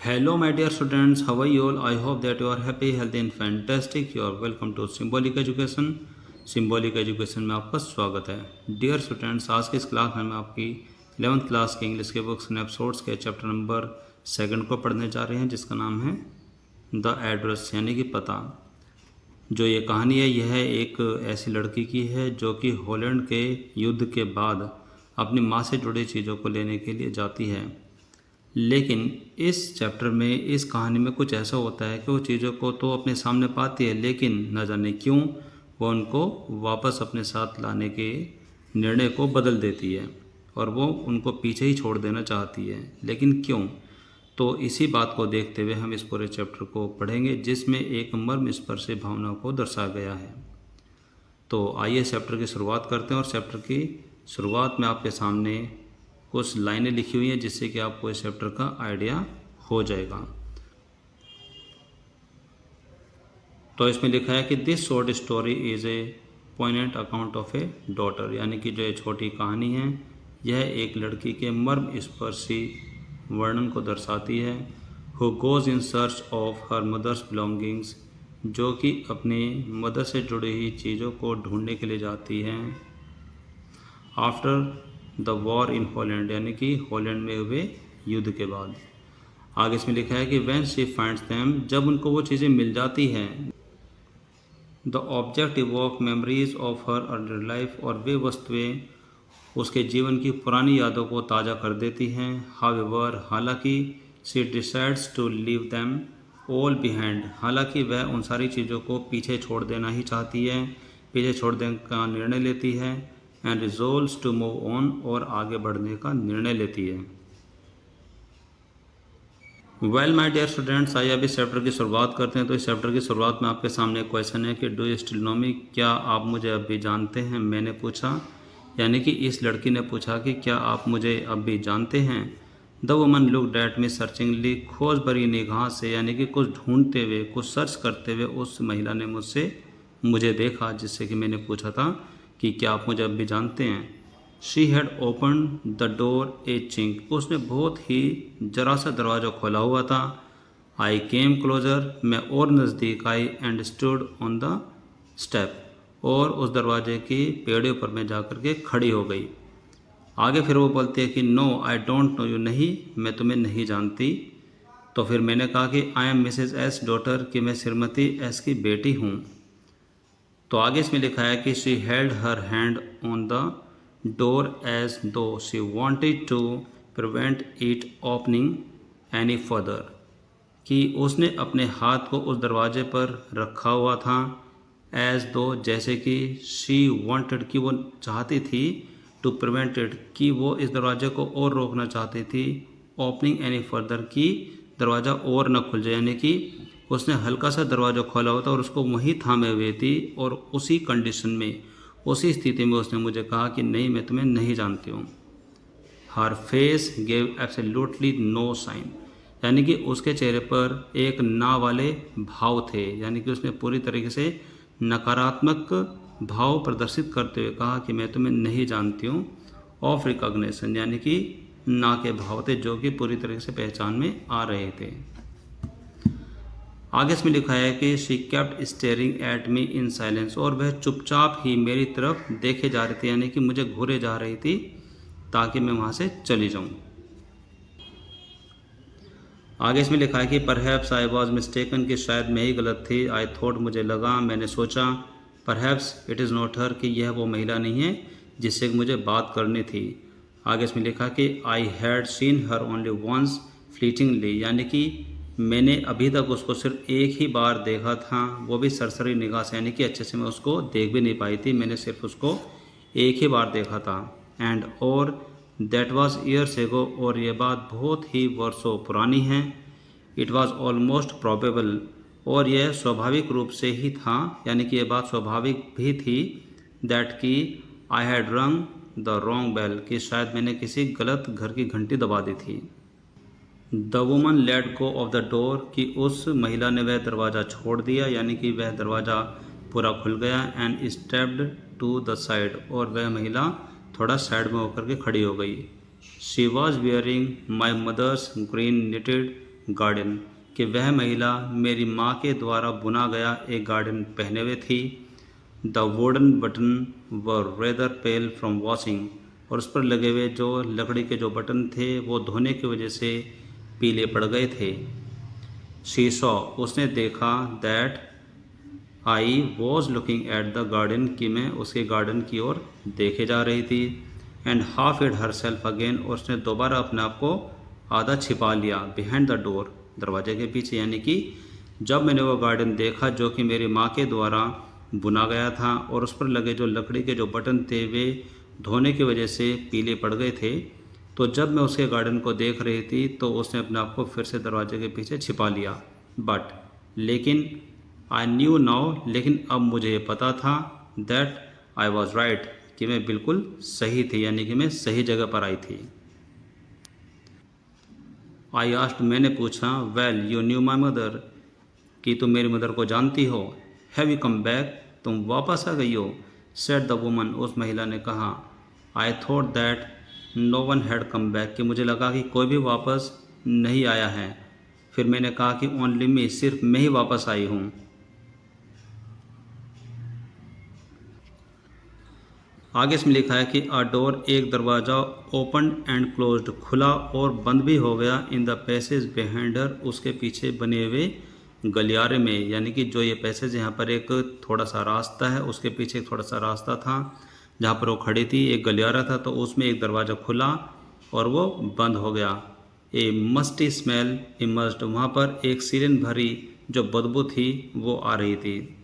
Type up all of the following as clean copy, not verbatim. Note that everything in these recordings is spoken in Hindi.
Hello, my dear students. How are you all? I hope that you are happy, healthy, and fantastic. You are welcome to Symbolic Education. Symbolic Education में आपका स्वागत है. Dear students, आज की इस क्लास में हम आपकी 11th क्लास के इंग्लिश के बुक स्नैपशॉट्स के चैप्टर नंबर 2 को पढ़ने जा रहे हैं, जिसका नाम है द एड्रेस, यानी कि पता. जो ये कहानी है, यह एक ऐसी लड़की की है जो कि हॉलैंड के युद्ध के बाद अपनी माँ से जुड़ी चीज़ों को लेने के लिए जाती है. लेकिन इस चैप्टर में, इस कहानी में कुछ ऐसा होता है कि वो चीज़ों को तो अपने सामने पाती है, लेकिन न जाने क्यों वो उनको वापस अपने साथ लाने के निर्णय को बदल देती है और वो उनको पीछे ही छोड़ देना चाहती है. लेकिन क्यों? तो इसी बात को देखते हुए हम इस पूरे चैप्टर को पढ़ेंगे, जिसमें एक मर्मस्पर्शी भावना को दर्शाया गया है. तो आइए चैप्टर की शुरुआत करते हैं. और चैप्टर की शुरुआत में आपके सामने कुछ लाइनें लिखी हुई हैं, जिससे कि आपको इस चैप्टर का आइडिया हो जाएगा. तो इसमें लिखा है कि this short story is a पोइनेंट account of A daughter, यानी कि जो ये छोटी कहानी है यह एक लड़की के मर्मस्पर्शी वर्णन को दर्शाती है. Who goes in search of her mother's belongings, जो कि अपनी मदर से जुड़ी हुई चीज़ों को ढूंढने के लिए जाती हैं. After the war in Holland, यानी कि हॉलैंड में हुए युद्ध के बाद. आगे इसमें लिखा है कि व्हेन शी फाइंड्स देम, जब उनको वो चीज़ें मिल जाती हैं. The object evoke memories of her early life, और वे वस्तुएं उसके जीवन की पुरानी यादों को ताज़ा कर देती हैं. हाउएवर, हालांकि she decides to leave them all behind, हालांकि वह उन सारी चीज़ों को पीछे छोड़ देना ही चाहती है, पीछे छोड़ देने का निर्णय लेती है. एंड रिजोल्व्स टू मूव ऑन, और आगे बढ़ने का निर्णय लेती है. वेल माय डियर स्टूडेंट्स, आइए अब इस चैप्टर की शुरुआत करते हैं. तो इस चैप्टर की शुरुआत में आपके सामने क्वेश्चन है कि डू यू स्टिल नो मी, क्या आप मुझे अब भी जानते हैं. मैंने पूछा, यानी कि इस लड़की ने पूछा कि क्या आप मुझे अब भी जानते हैं. The woman looked at me searchingly, खोज भरी निगाह से, यानी कि कुछ ढूंढते हुए, कुछ सर्च करते हुए उस महिला ने मुझे देखा, जिससे कि मैंने पूछा था कि क्या आप मुझे अब भी जानते हैं. She had open the door A chink, उसने बहुत ही जरा सा दरवाज़ा खोला हुआ था. आई केम क्लोजर, मैं और नज़दीक आई. And stood on the step, और उस दरवाजे की पेड़े पर मैं जा कर के खड़ी हो गई. आगे फिर वो बोलती है कि no I don't know you, नहीं मैं तुम्हें नहीं जानती. तो फिर मैंने कहा कि I am Mrs S daughter, कि मैं श्रीमती एस की बेटी हूँ. तो आगे इसमें लिखा है कि she held her hand on the door as though she wanted to prevent it opening any further, कि उसने अपने हाथ को उस दरवाजे पर रखा हुआ था. एज दो, जैसे कि शी वांटेड, कि वो चाहती थी, टू प्रिवेंट इट, कि वो इस दरवाजे को और रोकना चाहती थी. ओपनिंग एनी फर्दर, कि दरवाज़ा और न खुल जाए, यानी कि उसने हल्का सा दरवाज़ा खोला हुआ था और उसको वहीं थामे हुए थी. और उसी कंडीशन में, उसी स्थिति में उसने मुझे कहा कि नहीं मैं तुम्हें नहीं जानती हूँ. Her face gave absolutely no sign, यानी कि उसके चेहरे पर एक ना वाले भाव थे, यानी कि उसने पूरी तरीके से नकारात्मक भाव प्रदर्शित करते हुए कहा कि मैं तुम्हें नहीं जानती हूँ. ऑफ रिकॉग्निशन, यानी कि ना के भाव थे, जो कि पूरी तरीके से पहचान में आ रहे थे. आगे इसमें लिखा है कि she kept staring at me in silence, और वह चुपचाप ही मेरी तरफ देखे जा रही थी, यानी कि मुझे घूरे जा रही थी ताकि मैं वहाँ से चली जाऊँ. आगे इसमें लिखा है कि परहैप्स आई वॉज मिस्टेकन, कि शायद मैं ही गलत थी. आई थॉट, मुझे लगा, मैंने सोचा. Perhaps it is not her, कि यह वो महिला नहीं है जिससे मुझे बात करनी थी. आगे इसमें लिखा कि I had seen her only once fleetingly, यानी कि मैंने अभी तक उसको सिर्फ एक ही बार देखा था, वो भी सरसरी निगाह से, यानी कि अच्छे से मैं उसको देख भी नहीं पाई थी, मैंने सिर्फ उसको एक ही बार देखा था. एंड और दैट वाज ईयर्स एगो, और ये बात बहुत ही वर्षों पुरानी है. इट वाज ऑलमोस्ट प्रोबेबल, और यह स्वाभाविक रूप से ही था, यानी कि यह बात स्वाभाविक भी थी. दैट कि आई हैड रंग द रॉन्ग बेल, कि शायद मैंने किसी गलत घर की घंटी दबा दी थी. The woman let go of the door, कि उस महिला ने वह दरवाज़ा छोड़ दिया, यानी कि वह दरवाज़ा पूरा खुल गया. And stepped to the side, और वह महिला थोड़ा साइड में होकर के खड़ी हो गई. She was wearing my mother's green knitted garden, कि वह महिला मेरी माँ के द्वारा बुना गया एक गार्डन पहने हुए थी। The wooden button were rather pale from washing, और उस पर लगे हुए जो लकड़ी के जो बटन थे वो धोने की वजह से पीले पड़ गए थे। शी सॉ, उसने देखा, that I was looking at the garden, कि मैं उसके गार्डन की ओर देखे जा रही थी। And half hid herself again, और उसने दोबारा अपने आप को आधा छिपा लिया बिहाइंड द डोर, दरवाजे के पीछे। यानी कि जब मैंने वो गार्डन देखा जो कि मेरी माँ के द्वारा बुना गया था और उस पर लगे जो लकड़ी के जो बटन थे वे धोने की वजह से पीले पड़ गए थे, तो जब मैं उसके गार्डन को देख रही थी तो उसने अपने आप को फिर से दरवाजे के पीछे छिपा लिया। बट लेकिन आई न्यू नाउ, लेकिन अब मुझे पता था, दैट आई वॉज राइट, कि मैं बिल्कुल सही थी, यानी कि मैं सही जगह पर आई थी। आई आस्क्ड, मैंने पूछा, well you knew my mother, कि तुम मेरी मदर को जानती हो। हैव यू कम बैक, तुम वापस आ गई हो। सेड द वुमन, उस महिला ने कहा। I thought that no one had come back, कि मुझे लगा कि कोई भी वापस नहीं आया है। फिर मैंने कहा कि ओनली मी, सिर्फ मैं ही वापस आई हूँ। आगे इसमें लिखा है कि अ डोर, एक दरवाज़ा, ओपन एंड क्लोज्ड, खुला और बंद भी हो गया, in the passage behind her, उसके पीछे बने हुए गलियारे में। यानी कि जो ये पैसेज, यहाँ पर एक थोड़ा सा रास्ता है, उसके पीछे एक थोड़ा सा रास्ता था जहाँ पर वो खड़ी थी, एक गलियारा था, तो उसमें एक दरवाज़ा खुला और वो बंद हो गया। ए मस्टी स्मेल इमर्स्ड, वहाँ पर एक सीलन भरी जो बदबू थी वो आ रही थी।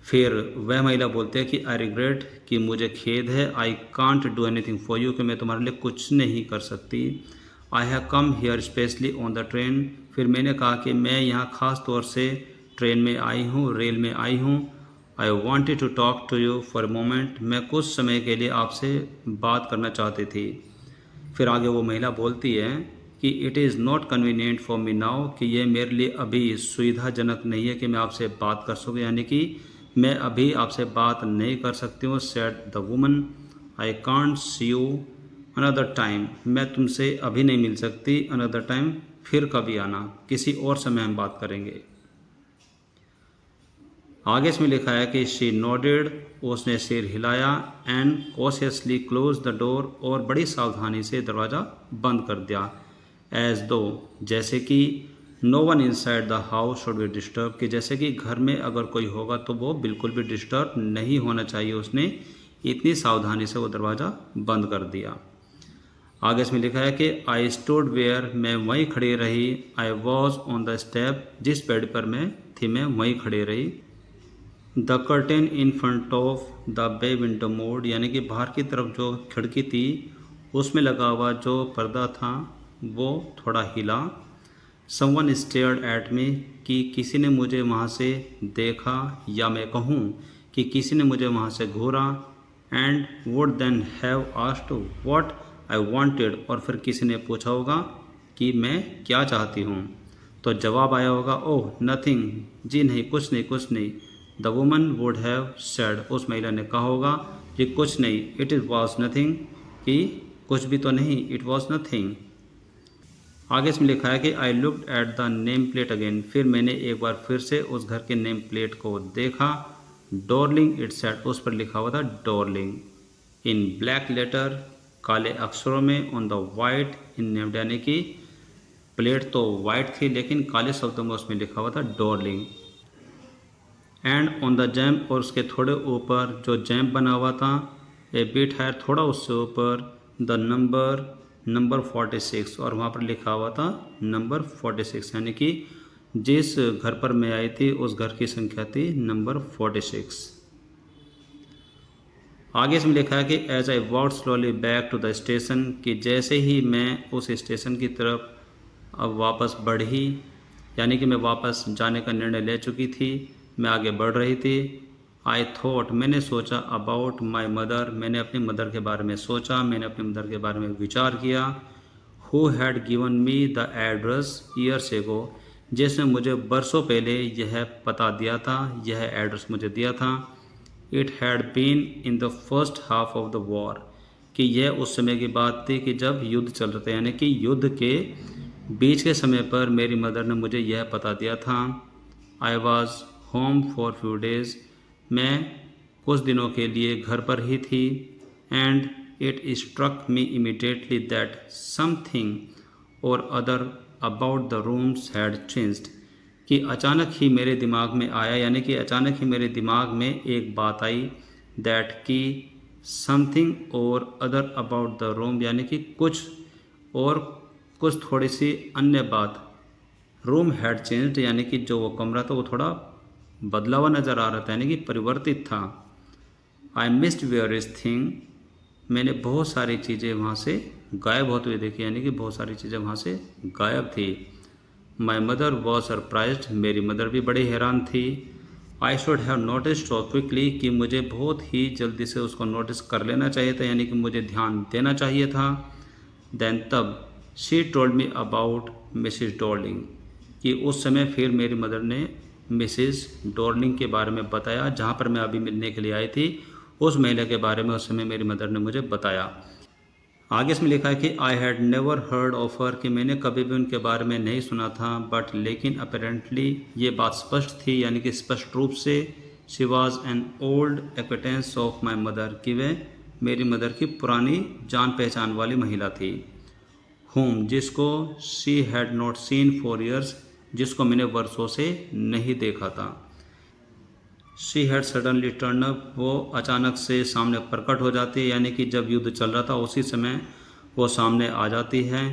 फिर वह महिला बोलते हैं कि आई रिग्रेट, कि मुझे खेद है, I can't do anything for you, कि मैं तुम्हारे लिए कुछ नहीं कर सकती। I have come here specially on the train, फिर मैंने कहा कि मैं यहाँ ख़ास तौर से ट्रेन में आई हूँ, रेल में आई हूँ। I wanted to talk to you for a moment, मैं कुछ समय के लिए आपसे बात करना चाहती थी। फिर आगे वो महिला बोलती है कि it is not convenient for me now, कि ये मेरे लिए अभी सुविधाजनक नहीं है कि मैं आपसे बात कर सकूँ, यानी कि मैं अभी आपसे बात नहीं कर सकती हूँ। Said the woman, I can't see you another time, मैं तुमसे अभी नहीं मिल सकती, अनदर टाइम, फिर कभी आना, किसी और समय हम बात करेंगे। आगे इसमें लिखा है कि शी नोडेड, उसने सिर हिलाया, and cautiously close the door, और बड़ी सावधानी से दरवाज़ा बंद कर दिया। एज दो, जैसे कि no one inside the house should be disturb, कि जैसे कि घर में अगर कोई होगा तो वो बिल्कुल भी डिस्टर्ब नहीं होना चाहिए। उसने इतनी सावधानी से वो दरवाज़ा बंद कर दिया। आगे इसमें लिखा है कि आई स्टूड वेयर, मैं वहीं खड़ी रही। I was on the step, जिस बेड पर मैं थी मैं वहीं खड़ी रही। The curtain in front of the bay window moved, यानी कि बाहर की तरफ जो खिड़की थी उसमें लगा हुआ जो पर्दा था वो थोड़ा हिला। समवन स्टेयर्ड एट मी, कि किसी ने मुझे वहाँ से देखा, या मैं कहूँ कि किसी ने मुझे वहाँ से घूरा। And would then have asked what I wanted, और फिर किसी ने पूछा होगा कि मैं क्या चाहती हूँ, तो जवाब आया होगा, ओह नथिंग, जी नहीं, कुछ नहीं, कुछ नहीं। The woman would have said, उस महिला ने कहा होगा कि कुछ नहीं। इट इज़ वॉज नथिंग, कि कुछ भी तो नहीं, इट वॉज नथिंग। आगे इसमें लिखा है कि I looked at the name plate again, फिर मैंने एक बार फिर से उस घर के नेम प्लेट को देखा। डॉर्लिंग इट सेड, उस पर लिखा हुआ था डॉर्लिंग, इन ब्लैक लेटर, काले अक्षरों में, on the white in named, यानी कि प्लेट तो वाइट थी लेकिन काले शब्दों में उसमें लिखा हुआ था Darling. And on the XAMPP, और उसके थोड़े ऊपर जो जैम्प बना हुआ था, ए बिट हायर, थोड़ा उससे ऊपर, द नंबर 46, और वहाँ पर लिखा हुआ था नंबर 46, यानी कि जिस घर पर मैं आई थी उस घर की संख्या थी नंबर 46। आगे इसमें लिखा है कि as I walk slowly back to the station, कि जैसे ही मैं उस स्टेशन की तरफ अब वापस बढ़ी, यानी कि मैं वापस जाने का निर्णय ले चुकी थी, मैं आगे बढ़ रही थी। आई थॉट, मैंने सोचा, अबाउट माई मदर, मैंने अपनी मदर के बारे में सोचा, मैंने अपनी मदर के बारे में विचार किया। Who had given me the address years ago, जिसने मुझे बरसों पहले यह पता दिया था, यह एड्रेस मुझे दिया था। It had been in the first half of the war, कि यह उस समय की बात थी कि जब युद्ध चल रहे थे, यानी कि युद्ध के बीच के समय पर मेरी मदर ने मुझे यह बता दिया था। I was home for few days, मैं कुछ दिनों के लिए घर पर ही थी। And it struck me immediately that something or other about the rooms had changed, कि अचानक ही मेरे दिमाग में आया, यानी कि अचानक ही मेरे दिमाग में एक बात आई, दैट कि something or other about the room, यानी कि कुछ थोड़ी सी अन्य बात। रूम हैड चेंज्ड, यानी कि जो वो कमरा था वो थोड़ा बदला हुआ नज़र आ रहा था, यानी कि परिवर्तित था। आई मिस्ड वेरियस थिंग, मैंने बहुत सारी चीज़ें वहाँ से गायब होते हुए देखी, यानी कि बहुत सारी चीज़ें वहाँ से गायब थी। माई मदर वॉज सरप्राइज्ड, मेरी मदर भी बड़ी हैरान थी। I should have notice so quickly, कि मुझे बहुत ही जल्दी से उसको नोटिस कर लेना चाहिए था, यानी कि मुझे ध्यान देना चाहिए था। देन तब she told me about Mrs Darling, कि उस समय फिर मेरी मदर ने मिसिज डॉर्लिंग के बारे में बताया, जहाँ पर मैं अभी मिलने के लिए आई थी, उस महिला के बारे में उस समय मेरी मदर ने मुझे बताया। आगे इसमें लिखा है कि I had never heard of her, कि मैंने कभी भी उनके बारे में नहीं सुना था, बट लेकिन अपेरेंटली ये बात स्पष्ट थी, यानी कि स्पष्ट रूप से, she was an old acquaintance of my mother, कि वह मेरी मदर की पुरानी जान पहचान वाली महिला थी। होम, जिसको she had not seen for years, जिसको मैंने वर्षों से नहीं देखा था। She had suddenly turn up, वो अचानक से सामने प्रकट हो जाती है, यानी कि जब युद्ध चल रहा था उसी समय वो सामने आ जाती है।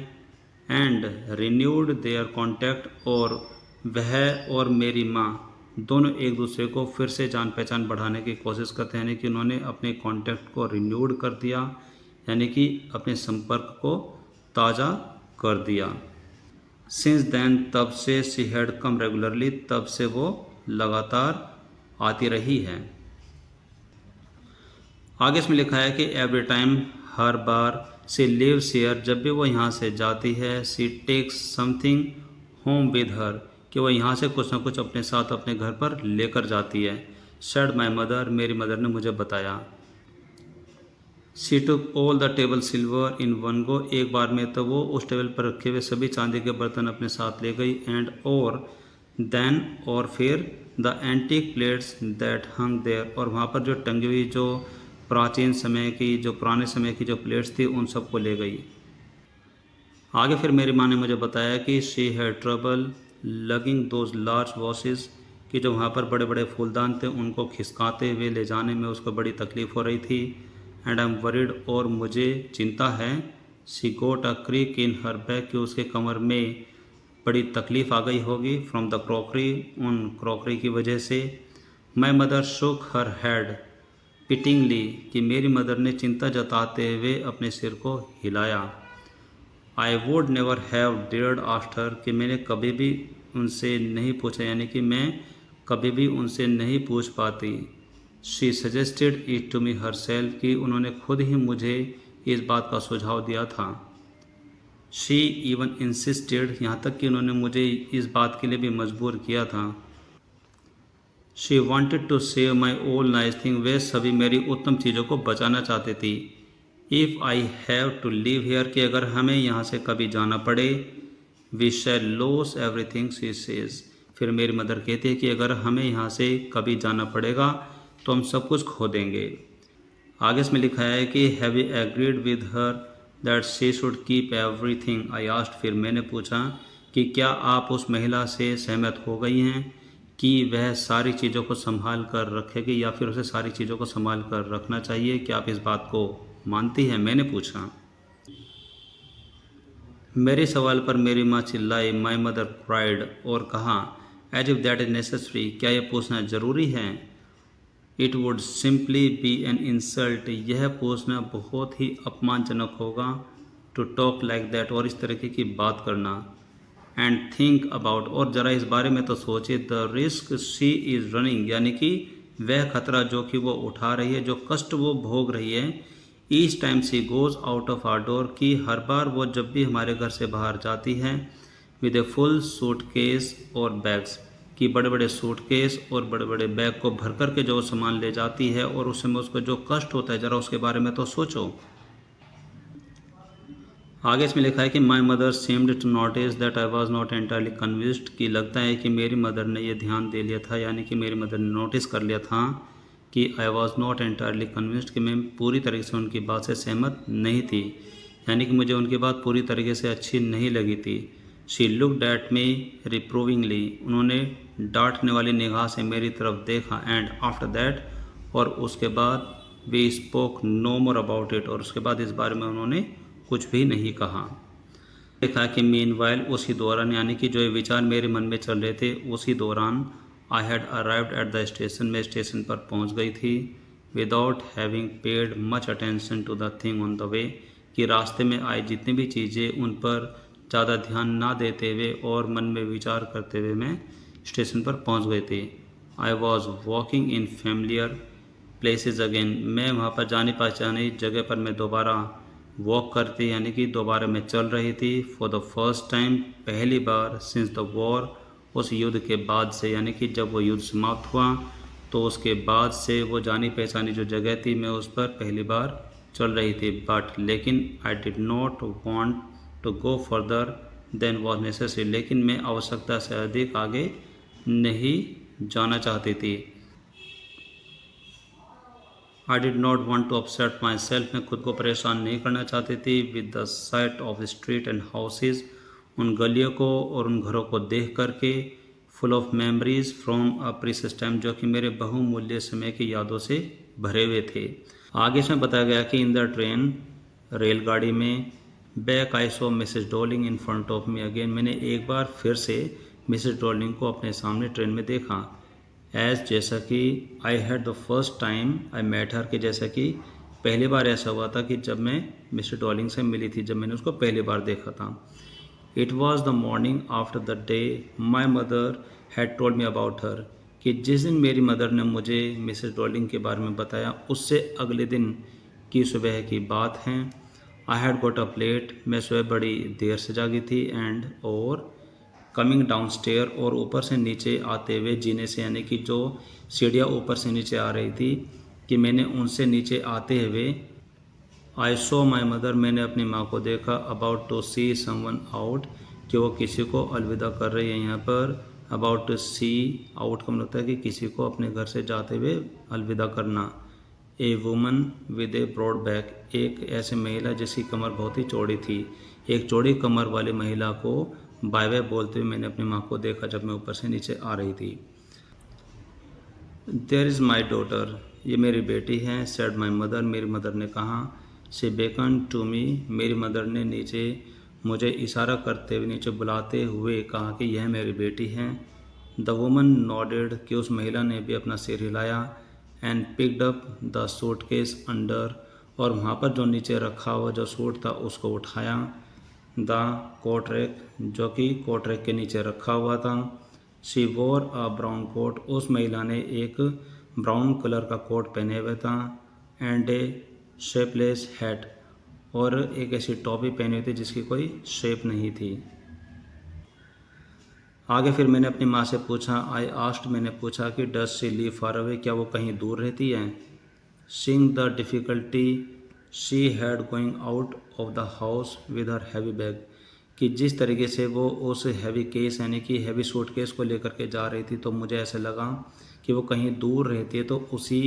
एंड रिन्यूड देयर कॉन्टैक्ट, और वह और मेरी माँ दोनों एक दूसरे को फिर से जान पहचान बढ़ाने की कोशिश करते हैं, यानी कि उन्होंने अपने कॉन्टैक्ट को रिन्यूड कर दिया, यानी कि अपने संपर्क को ताज़ा कर दिया। सिंस देन, तब से, शी हैड कम रेगुलरली, तब से वो लगातार आती रही है। आगे इसमें लिखा है कि एवरी टाइम, हर बार, सी लिव्स हियर, जब भी वो यहाँ से जाती है, she takes something home with her, कि वो यहाँ से कुछ ना कुछ अपने साथ अपने घर पर लेकर जाती है। सेड माई मदर, मेरी मदर ने मुझे बताया। She took all the table silver in one go, एक बार में तो वो उस टेबल पर रखे हुए सभी चांदी के बर्तन अपने साथ ले गई। एंड देन, और फिर, the antique plates that hung there, और वहाँ पर जो टंगी हुई जो प्राचीन समय की, जो पुराने समय की जो प्लेट्स थी, उन सबको ले गई। आगे फिर मेरी माँ ने मुझे बताया कि she had trouble logging those large washes, कि जो वहाँ पर बड़े बड़े फूलदान थे उनको खिसकाते हुए ले जाने में उसको बड़ी तकलीफ़ हो रही थी। एंड आई एम वरीड, और मुझे चिंता है। She got a crick in her back, कि उसके कमर में बड़ी तकलीफ़ आ गई होगी, फ्रॉम द क्रॉकरी, उन क्रॉकरी की वजह से। My mother Shuk her head पिटिंगली, कि मेरी मदर ने चिंता जताते हुए अपने सिर को हिलाया। I would never have dared asked her, कि मैंने कभी भी उनसे नहीं पूछा, यानी कि मैं कभी भी उनसे नहीं पूछ पाती। She suggested it to me herself, कि उन्होंने खुद ही मुझे इस बात का सुझाव दिया था। शी इवन इंसिस्टेड, यहाँ तक कि उन्होंने मुझे इस बात के लिए भी मजबूर किया था। She wanted to save my all nice thing, वे सभी मेरी उत्तम चीज़ों को बचाना चाहती थी। If I have to leave here, कि अगर हमें यहाँ से कभी जाना पड़े, we shall lose everything, she says, फिर मेरी मदर कहती है कि अगर हमें यहाँ से कभी जाना पड़ेगा तो हम सब कुछ खो देंगे। आगे इसमें लिखा है कि have you agreed with her that she should keep everything, I asked, फिर मैंने पूछा कि क्या आप उस महिला से सहमत हो गई हैं कि वह सारी चीज़ों को संभाल कर रखेगी, या फिर उसे सारी चीज़ों को संभाल कर रखना चाहिए, क्या आप इस बात को मानती हैं, मैंने पूछा। मेरे सवाल पर मेरी माँ चिल्लाई, माई मदर क्राइड, और कहा, as if that is necessary, क्या यह पूछना ज़रूरी है। It would simply be an insult, यह पूछना बहुत ही अपमानजनक होगा। टू टॉक लाइक दैट, और इस तरीके की बात करना। एंड थिंक अबाउट, और ज़रा इस बारे में तो सोचे, the risk she is running, यानी कि वह खतरा जो कि वो उठा रही है, जो कष्ट वो भोग रही है। Each time she goes out of our door, की हर बार वो जब भी हमारे घर से बाहर जाती है, विद ए फुल सूटकेस और बैग्स, कि बड़े बड़े सूटकेस और बड़े बड़े बैग को भर कर के जो सामान ले जाती है, और उस समय उसको जो कष्ट होता है, ज़रा उसके बारे में तो सोचो। आगे इसमें लिखा है कि my mother seemed to notice that I was not entirely convinced, कि लगता है कि मेरी मदर ने यह ध्यान दे लिया था, यानी कि मेरी मदर ने नोटिस कर लिया था कि आई वॉज नॉट एंटायरली कन्विंस्ड, कि मैं पूरी तरीके से उनकी बात से सहमत नहीं थी, यानी कि मुझे उनकी बात पूरी तरीके से अच्छी नहीं लगी थी। शी लुक्ड एट मी रिप्रूविंगली, उन्होंने डांटने वाली निगाह से मेरी तरफ देखा। एंड आफ्टर दैट, और उसके बाद we spoke no more about it, और उसके बाद इस बारे में उन्होंने कुछ भी नहीं कहा। देखा कि मीनवाइल, उसी दौरान, यानी कि जो ये विचार मेरे मन में चल रहे थे उसी दौरान, I had arrived at the station, मैं स्टेशन पर पहुंच गई थी। Without having paid much attention to the thing on the way, कि रास्ते में आई जितनी भी चीज़ें उन पर ज़्यादा ध्यान ना देते हुए और मन में विचार करते हुए मैं स्टेशन पर पहुंच गई थी। I was walking in familiar places again, मैं वहाँ पर जानी पहचानी जगह पर मैं दोबारा वॉक करती, यानी कि दोबारा मैं चल रही थी। फॉर द फर्स्ट टाइम, पहली बार, सिंस द वॉर, उस युद्ध के बाद से, यानी कि जब वो युद्ध समाप्त हुआ तो उसके बाद से वो जानी पहचानी जो जगह थी मैं उस पर पहली बार चल रही थी। बट लेकिन I did not want to go further than was necessary, लेकिन मैं आवश्यकता से अधिक आगे नहीं जाना चाहती थी। I did not want to upset myself, मैं खुद को परेशान नहीं करना चाहती थी। With the sight of street and houses, उन गलियों को और उन घरों को देख करके, full of memories from a precious time, जो कि मेरे बहुमूल्य समय की यादों से भरे हुए थे। आगे इसमें बताया गया कि इन द ट्रेन, रेलगाड़ी में, back I saw Mrs Darling in front of me again, मैंने एक बार फिर से मिसेज डॉर्लिंग को अपने सामने ट्रेन में देखा। एज, जैसा कि I had the first time I met her, कि जैसा कि पहली बार ऐसा हुआ था कि जब मैं मिस्टर डॉर्लिंग से मिली थी, जब मैंने उसको पहली बार देखा था। It was the morning after the day my mother had told me about her, कि जिस दिन मेरी मदर ने मुझे मिसेस डॉर्लिंग के बारे में बताया उससे अगले दिन की सुबह की बात है। I had got up late, मैं सुबह बड़ी देर से जागी थी। एंड, और कमिंग डाउन स्टेयर, और ऊपर से नीचे आते हुए, जीने से, यानी कि जो सीढ़ियाँ ऊपर से नीचे आ रही थी, कि मैंने उनसे नीचे आते हुए, आई सो माई मदर, मैंने अपनी माँ को देखा। About to see someone out, कि वो किसी को अलविदा कर रही है। यहाँ पर अबाउट टू सी आउट का मतलब होता है कि किसी को अपने घर से जाते हुए अलविदा करना। A woman with a broad back, एक ऐसी महिला जिसकी कमर बहुत ही चौड़ी थी, एक चौड़ी कमर वाली महिला को बाय बाय बोलते हुए मैंने अपनी माँ को देखा जब मैं ऊपर से नीचे आ रही थी। देयर इज़ माई डॉटर, ये मेरी बेटी है। सेड माई मदर, मेरी मदर ने कहा। शी बेकन टू मी, मेरी मदर ने नीचे मुझे इशारा करते हुए, नीचे बुलाते हुए कहा कि यह मेरी बेटी है। द वुमन नॉडेड, कि उस महिला ने भी अपना सिर हिलाया। And picked up the suitcase under, और वहाँ पर जो नीचे रखा हुआ जो सूट था उसको उठाया। द कोट रैक, जो कि कोट रैक के नीचे रखा हुआ था। शी वोर अ ब्राउन कोट, उस महिला ने एक ब्राउन कलर का कोट पहने हुए था। एंड ए शेपलेस हैट, और एक ऐसी टोपी पहनी हुई थी जिसकी कोई शेप नहीं थी। आगे फिर मैंने अपनी माँ से पूछा, आई आस्क्ड, मैंने पूछा कि does she live far away, क्या वो कहीं दूर रहती है। Seeing the difficulty she had going out of the house with her heavy bag, कि जिस तरीके से वो उस हैवी केस, यानी कि हैवी सूटकेस को लेकर के जा रही थी, तो मुझे ऐसा लगा कि वो कहीं दूर रहती है। तो उसी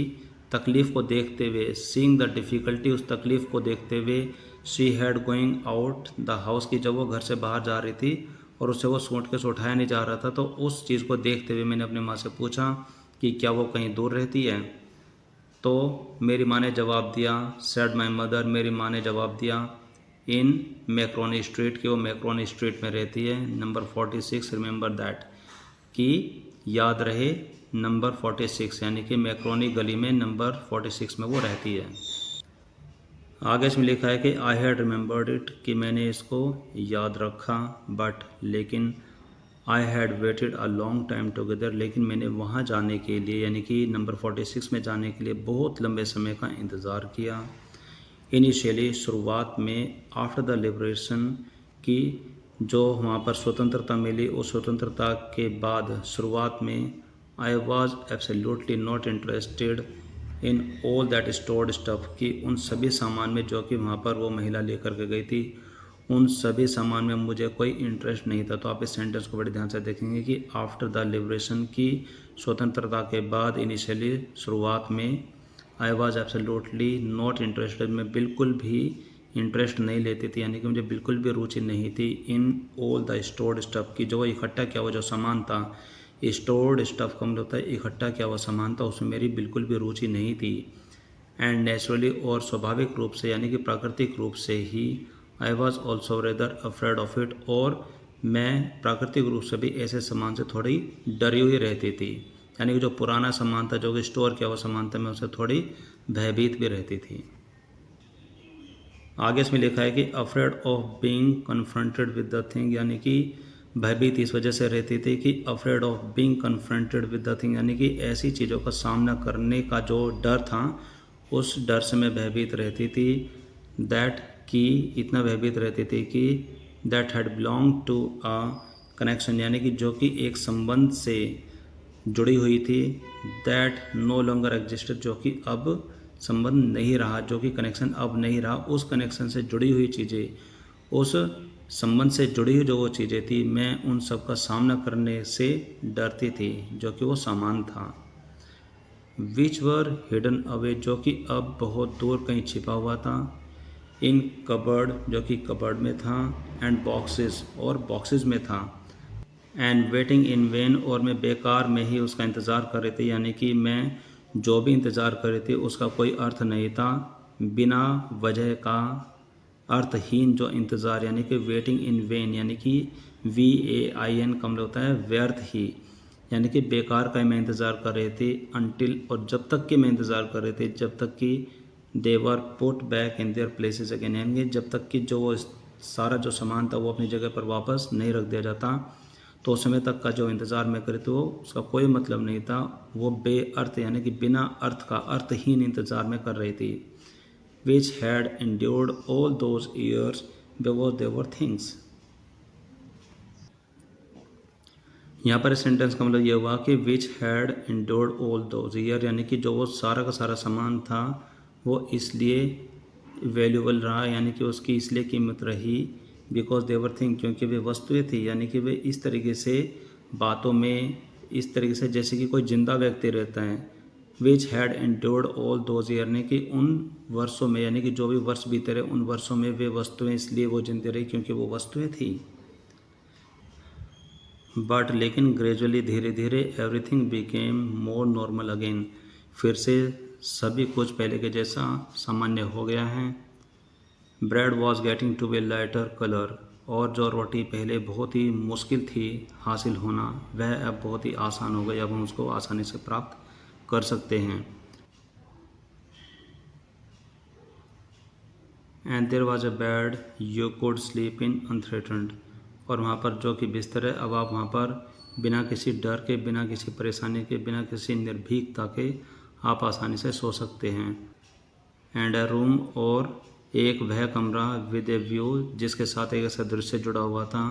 तकलीफ़ को देखते हुए, सीइंग द डिफ़िकल्टी, उस तकलीफ़ को देखते हुए, she had going out the house, की जब वो घर से बाहर जा रही थी और उससे वो सूटकेस उठाया नहीं जा रहा था, तो उस चीज़ को देखते हुए मैंने अपनी माँ से पूछा कि क्या वो कहीं दूर रहती है। तो मेरी माँ ने जवाब दिया, सेड माई मदर, मेरी माँ ने जवाब दिया, इन मैक्रोनी स्ट्रीट, की वो मैक्रोनी स्ट्रीट में रहती है। नंबर 46, रिमेंबर दैट, कि याद रहे नंबर 46, यानी कि मैक्रोनी गली में नंबर 46 में वो रहती है। आगे इसमें लिखा है कि आई हैड रिमेंबर्ड इट, कि मैंने इसको याद रखा। बट, लेकिन, I had weighted a long time together, लेकिन मैंने वहाँ जाने के लिए, यानी कि नंबर 46 में जाने के लिए बहुत लंबे समय का इंतज़ार किया। इनिशियली, शुरुआत में, आफ्टर द लिबरेशन, की जो वहाँ पर स्वतंत्रता मिली, उस स्वतंत्रता के बाद, शुरुआत में, I was absolutely not interested in all that stored stuff, की उन सभी सामान में जो कि वहाँ पर वो महिला लेकर के गई थी, उन सभी सामान में मुझे कोई इंटरेस्ट नहीं था। तो आप इस सेंटेंस को बड़े ध्यान से देखेंगे कि आफ्टर द लिबरेशन की स्वतंत्रता के बाद इनिशियली शुरुआत में I was absolutely not interested, मैं बिल्कुल भी इंटरेस्ट नहीं लेती थी, यानी कि मुझे बिल्कुल भी रुचि नहीं थी in all the stored stuff की, जो इकट्ठा किया हुआ जो सामान था। स्टोर्ड स्टफ़ का मतलब होता है इकट्ठा किया हुआ सामान था, उसमें मेरी बिल्कुल भी रुचि नहीं थी। एंड नेचुरली और स्वाभाविक रूप से यानी कि प्राकृतिक रूप से ही I was also rather afraid of it, और मैं प्राकृतिक रूप से भी ऐसे सामान से थोड़ी डरी हुई रहती थी, यानी कि जो पुराना सामान था जो कि स्टोर किया हुआ सामान था मैं उससे थोड़ी भयभीत भी रहती थी। आगे इसमें लिखा है कि afraid of being confronted with the thing, यानी कि भयभीत इस वजह से रहती थी कि afraid of being confronted with the thing, यानी कि ऐसी चीज़ों का सामना करने का जो डर था उस डर से मैं भयभीत रहती थी। दैट की इतना भयभीत रहती थी कि that had belong to a connection, यानी कि जो कि एक संबंध से जुड़ी हुई थी। दैट नो लॉन्गर एग्जिस्टेड, जो कि अब संबंध नहीं रहा, जो कि कनेक्शन अब नहीं रहा। उस कनेक्शन से जुड़ी हुई चीज़ें, उस संबंध से जुड़ी हुई जो वो चीज़ें थी, मैं उन सब का सामना करने से डरती थी, जो कि वो सामान था। विच वर हिडन अवे, जो कि अब बहुत दूर कहीं छिपा हुआ था। इन कबर्ड, जो कि कबर्ड में था। एंड बॉक्सेस, और बॉक्सेस में था। एंड वेटिंग इन वेन, और मैं बेकार में ही उसका इंतज़ार कर रही थी, यानी कि मैं जो भी इंतज़ार कर रही थी उसका कोई अर्थ नहीं था, बिना वजह का अर्थहीन जो इंतज़ार, यानी कि वेटिंग इन वेन, यानी कि VAIN का मतलब होता है व्यर्थ ही, यानी कि बेकार का मैं इंतज़ार कर रही थी। अनटिल, और जब तक कि मैं इंतज़ार कर रही थी जब तक कि they were put back in their places again, यानी कि जब तक कि जो वो सारा जो सामान था वो अपनी जगह पर वापस नहीं रख दिया जाता, तो उस समय तक का जो इंतज़ार मैं करी तो उसका कोई मतलब नहीं था। वो बेअर्थ यानी कि बिना अर्थ का अर्थहीन इंतज़ार में कर रही थी। Which had endured all those years because they were things. यहाँ पर इस सेंटेंस का मतलब ये हुआ कि which had endured all those year, यानी कि जो वो सारा का सारा सामान था वो इसलिए वैल्यूबल रहा, यानी कि उसकी इसलिए कीमत रही बिकॉज देवर थिंग, क्योंकि वे वस्तुएं थी, यानी कि वे इस तरीके से बातों में इस तरीके से जैसे कि कोई जिंदा व्यक्ति रहता है। Which had endured all those year, ने कि उन वर्षों में, यानी कि जो भी वर्ष बीते रहे उन वर्षों में वे वस्तुएं इसलिए वो जिंदी रही क्योंकि वो वस्तुएं थी। बट लेकिन ग्रेजुअली धीरे धीरे everything became more normal again, फिर से सभी कुछ पहले के जैसा सामान्य हो गया है। Bread was getting to be lighter colour, और जो रोटी पहले बहुत ही मुश्किल थी हासिल होना वह अब बहुत ही आसान हो गई, अब हम उसको आसानी से प्राप्त कर सकते हैं। And there was a bed you could sleep in unthreatened, और वहाँ पर जो कि बिस्तर है अब आप वहाँ पर बिना किसी डर के, बिना किसी परेशानी के, बिना किसी निर्भीकता के आप आसानी से सो सकते हैं। एंड अ रूम, और एक वह कमरा विद ए व्यू, जिसके साथ एक ऐसा दृश्य जुड़ा हुआ था।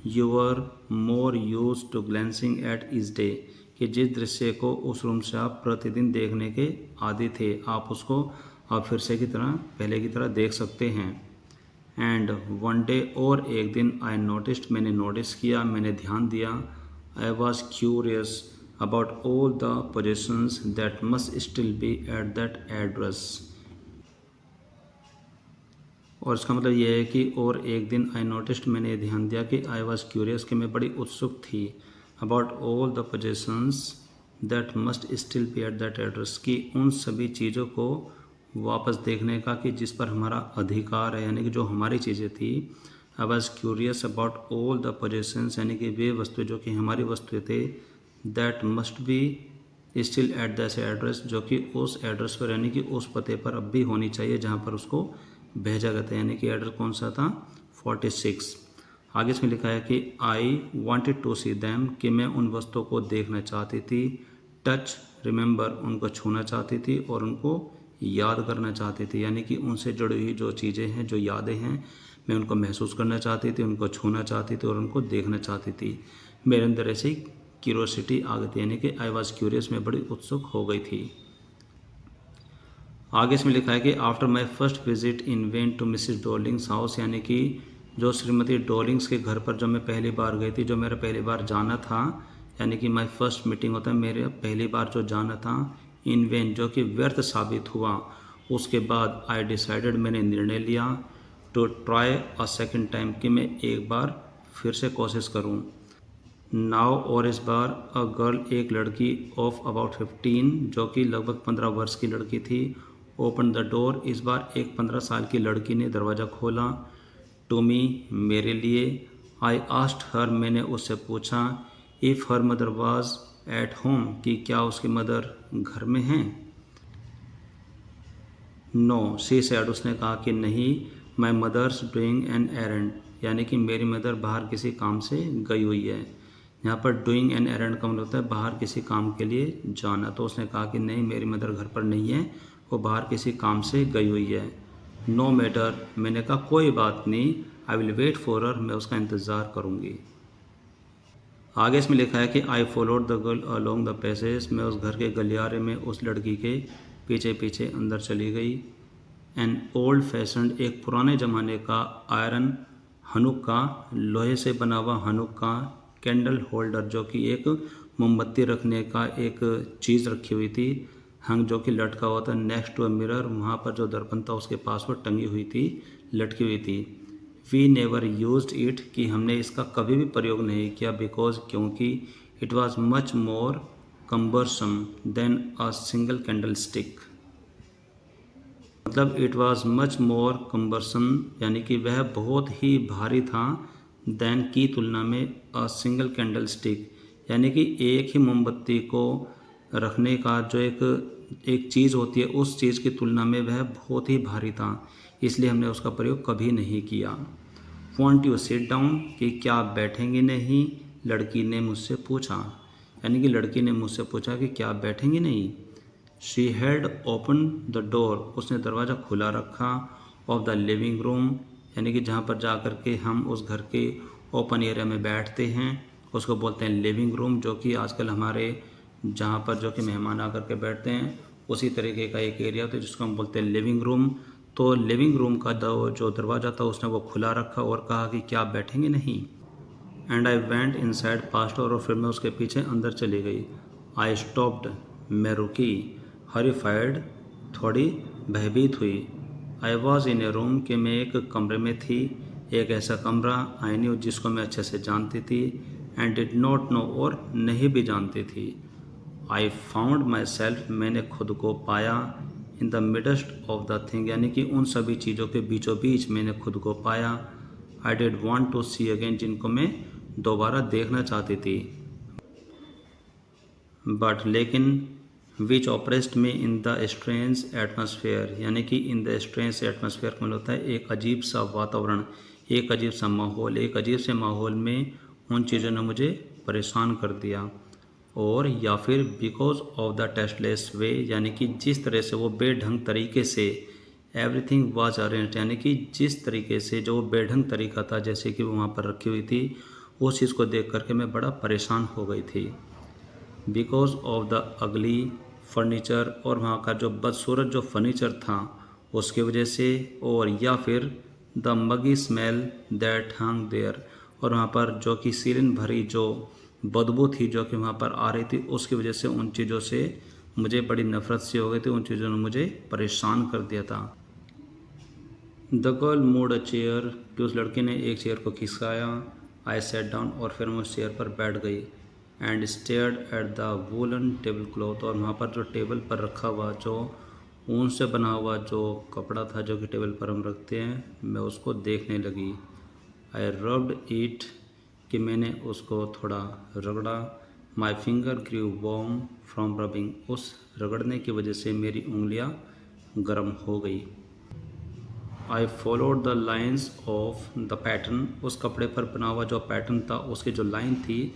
You are more use to glancing at each day, कि जिस दृश्य को उस रूम से आप प्रतिदिन देखने के आदी थे आप उसको आप फिर से की तरह पहले की तरह देख सकते हैं। एंड वन डे, और एक दिन आई नोटिस्ड, मैंने नोटिस किया, मैंने ध्यान दिया। I was curious about all the positions that must still be at that address, और इसका मतलब यह है कि और एक दिन आई नोटिस्ड, मैंने ध्यान दिया कि आई वॉज क्यूरियस, कि मैं बड़ी उत्सुक थी। About all the positions that must still be at that address, कि उन सभी चीज़ों को वापस देखने का कि जिस पर हमारा अधिकार है, यानी कि जो हमारी चीज़ें थी। I was curious about all the positions, यानी कि वे वस्तुएं जो कि हमारी वस्तुएं थे। That must be still at that address, जो कि उस एड्रेस पर यानी कि उस पते पर अब भी होनी चाहिए जहाँ पर उसको भेजा गया था, यानी कि एड्रेस कौन सा था 46। आगे इसमें लिखा है कि I wanted to see them, कि मैं उन वस्तुओं को देखना चाहती थी। टच, रिमेंबर, उनको छूना चाहती थी और उनको याद करना चाहती थी, यानी कि उनसे जुड़ी हुई जो चीज़ें हैं, जो यादें हैं, मैं उनको महसूस करना चाहती थी, उनको छूना चाहती थी और उनको देखना चाहती थी। मेरे अंदर ऐसी क्यूरोसिटी आ गई थी, यानी कि आई वॉज क्यूरियस, में बड़ी उत्सुक हो गई थी। आगे इसमें लिखा है कि after my first visit in vain to Mrs Darling's house, यानी कि जो श्रीमती डॉलिंग्स के घर पर जो मैं पहली बार गई थी, जो मेरा पहली बार जाना था, यानी कि माई फर्स्ट मीटिंग होता है, मेरे पहली बार जो जाना था, इन वेन जो कि व्यर्थ साबित हुआ। उसके बाद आई डिसाइडेड, मैंने निर्णय लिया, to try a second time, कि मैं एक बार फिर से कोशिश करूं। नाव, और इस बार अ गर्ल, एक लड़की ऑफ अबाउट 15, जो कि लगभग 15 वर्ष की लड़की थी, ओपन द डोर, इस बार एक 15 साल की लड़की ने दरवाज़ा खोला, टू मी, मेरे लिए। आई आस्क्ड हर, मैंने उससे पूछा, if her mother was at home, कि क्या उसकी मदर घर में हैं। नो, शी सेड, उसने कहा कि नहीं, my mother's doing an errand, यानी कि मेरी मदर बाहर किसी काम से गई हुई है। यहाँ पर डूइंग एन एरेंड का मतलब होता है बाहर किसी काम के लिए जाना। तो उसने कहा कि नहीं, मेरी मदर घर पर नहीं है, वो बाहर किसी काम से गई हुई है। नो मैटर, मैंने कहा कोई बात नहीं, I will wait for her, मैं उसका इंतज़ार करूँगी। आगे इसमें लिखा है कि I followed the girl along the passage, मैं उस घर के गलियारे में उस लड़की के पीछे पीछे अंदर चली गई। एन ओल्ड फैशनड, एक पुराने ज़माने का आयरन हनुक्का, लोहे से बना हुआ हनुक्का, कैंडल होल्डर, जो कि एक मोमबत्ती रखने का एक चीज़ रखी हुई थी, हंग, जो कि लटका हुआ था, नेक्स्ट टू अ मिरर, वहाँ पर जो दर्पण था उसके पास वो टंगी हुई थी, लटकी हुई थी। वी नेवर यूज्ड इट, कि हमने इसका कभी भी प्रयोग नहीं किया, बिकॉज, क्योंकि, it was much more cumbersome than a single candle stick, मतलब it was much more cumbersome, यानी कि वह बहुत ही भारी था, देन, की तुलना में, अ सिंगल कैंडल स्टिक, यानी कि एक ही मोमबत्ती को रखने का जो एक चीज़ होती है, उस चीज़ की तुलना में वह बहुत ही भारी था, इसलिए हमने उसका प्रयोग कभी नहीं किया। वॉन्ट यू सिट डाउन, कि क्या आप बैठेंगे नहीं, लड़की ने मुझसे पूछा, यानी कि लड़की ने मुझसे पूछा कि क्या आप बैठेंगे नहीं। She had open the door, उसने दरवाज़ा खुला रखा, ऑफ द लिविंग रूम, यानी कि जहाँ पर जा कर के हम उस घर के ओपन एरिया में बैठते हैं, उसको बोलते हैं लिविंग रूम, जो कि आजकल हमारे जहाँ पर जो कि मेहमान आकर के बैठते हैं, उसी तरीके का एक एरिया होता है जिसको हम बोलते हैं लिविंग रूम। तो लिविंग रूम का जो दरवाज़ा था उसने वो खुला रखा और कहा कि क्या आप बैठेंगे नहीं। And I went inside past, और फिर मैं उसके पीछे अंदर चली गई। आई स्टॉप्ड, मैं रुकी। हॉरिफाइड, थोड़ी भयभीत हुई। I was in A room, कि मैं एक कमरे में थी, एक ऐसा कमरा, आई न्यू, जिसको मैं अच्छे से जानती थी, एंड डिड नॉट नो, और नहीं भी जानती थी। आई फाउंड माई सेल्फ, मैंने खुद को पाया, in the midst of the thing, यानी कि उन सभी चीज़ों के बीचों बीच मैंने खुद को पाया। I did want to see again, जिनको मैं दोबारा देखना चाहती थी, बट, लेकिन, विच ऑपरेस्ट में इन द स्ट्रेंज एटमॉस्फेयर, यानी कि इन द स्ट्रेंज एटमॉस्फेयर का मतलब होता है एक अजीब सा वातावरण, एक अजीब सा माहौल, एक अजीब से माहौल में उन चीज़ों ने मुझे परेशान कर दिया। और या फिर बिकॉज ऑफ द टेस्टलेस वे, यानी कि जिस तरह से वो बेढंग तरीके से, एवरीथिंग वाज अरेंज्ड, यानी कि जिस तरीके से जो बेढंग तरीका था जैसे कि वो वहाँ पर रखी हुई थी, उस चीज़ को देख करके मैं बड़ा परेशान हो गई थी। Because of the ugly furniture, और वहाँ का जो बदसूरत जो फर्नीचर था उसकी वजह से, और या फिर the muggy smell that hung there, और वहाँ पर जो कि सीलन भरी जो बदबू थी जो कि वहाँ पर आ रही थी, उसकी वजह से उन चीज़ों से मुझे बड़ी नफरत सी हो गई थी, उन चीज़ों ने मुझे परेशान कर दिया था। The girl mood a chair, कि उस लड़की ने एक चेयर को खिसकाया। आई सेट डाउन, और फिर मैं उस चेयर पर बैठ गई। And stared at the woollen table cloth, और वहाँ पर जो टेबल पर रखा हुआ जो ऊन से बना हुआ जो कपड़ा था जो कि टेबल पर हम रखते हैं, मैं उसको देखने लगी। आई रब्ड इट, कि मैंने उसको थोड़ा रगड़ा। My finger grew warm from rubbing, उस रगड़ने की वजह से मेरी उंगलियां गर्म हो गई। आई followed the lines of the pattern, उस कपड़े पर बना हुआ जो पैटर्न था उसकी जो लाइन थी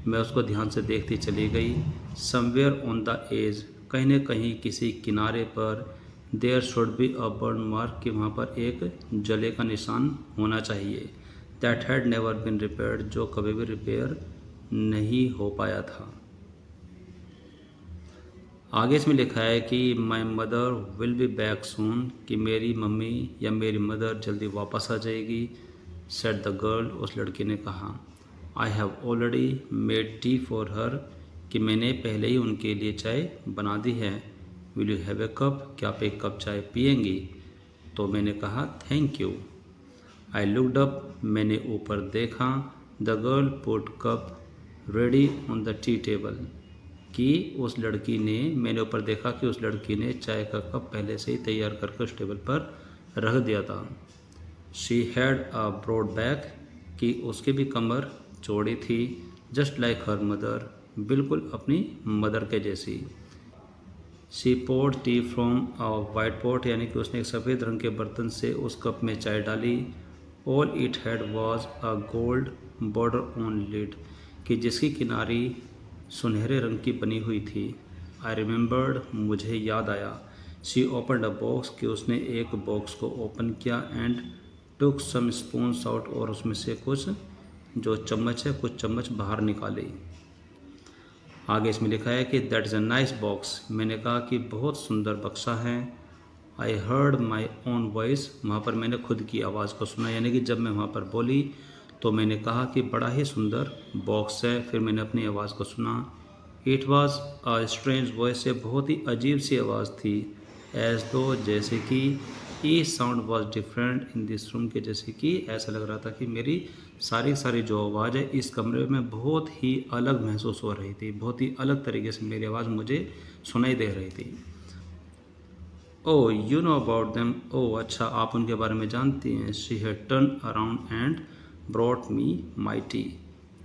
मैं उसको ध्यान से देखती चली गई। समवेयर ऑन द एज, कहीं न कहीं किसी किनारे पर, there should be a burn mark, कि वहाँ पर एक जले का निशान होना चाहिए। That had never been repaired, जो कभी भी रिपेयर नहीं हो पाया था। आगे इसमें लिखा है कि my mother will be back soon, कि मेरी मम्मी या मेरी मदर जल्दी वापस आ जाएगी। सेड द गर्ल, उस लड़की ने कहा। I have already made tea for her, कि मैंने पहले ही उनके लिए चाय बना दी है। Will you have a cup, क्या आप एक कप चाय पियेंगी? तो मैंने कहा thank you. I looked up, मैंने ऊपर देखा। The girl put cup ready on the tea table, कि उस लड़की ने, मैंने ऊपर देखा कि उस लड़की ने चाय का कप पहले से ही तैयार करके उस टेबल पर रख दिया था। She had a broad back, कि उसकी भी कमर चौड़ी थी। जस्ट लाइक हर मदर, बिल्कुल अपनी मदर के जैसी। She poured tea from a white pot, यानी कि उसने एक सफ़ेद रंग के बर्तन से उस कप में चाय डाली। All it had was a gold border on lid, कि जिसकी किनारी सुनहरे रंग की बनी हुई थी। आई रिमेंबर्ड, मुझे याद आया। शी ओपनड अ बॉक्स, कि उसने एक बॉक्स को ओपन किया। And took some spoons out, और उसमें से कुछ जो चम्मच है, कुछ चम्मच बाहर निकाली। आगे इसमें लिखा है कि that is a nice box, मैंने कहा कि बहुत सुंदर बक्सा है। I heard my own voice, वहाँ पर मैंने खुद की आवाज़ को सुना, यानी कि जब मैं वहाँ पर बोली तो मैंने कहा कि बड़ा ही सुंदर बॉक्स है। फिर मैंने अपनी आवाज़ को सुना। It was a strange voice, ये बहुत ही अजीब सी आवाज़ थी। एज दो, जैसे कि each sound was different in this room, के जैसे कि ऐसा लग रहा था कि मेरी सारी जो आवाज़ है इस कमरे में बहुत ही अलग महसूस हो रही थी, बहुत ही अलग तरीके से मेरी आवाज़ मुझे सुनाई दे रही थी। Oh you know about them, oh अच्छा आप उनके बारे में जानती हैं। She had turned around and brought me my tea,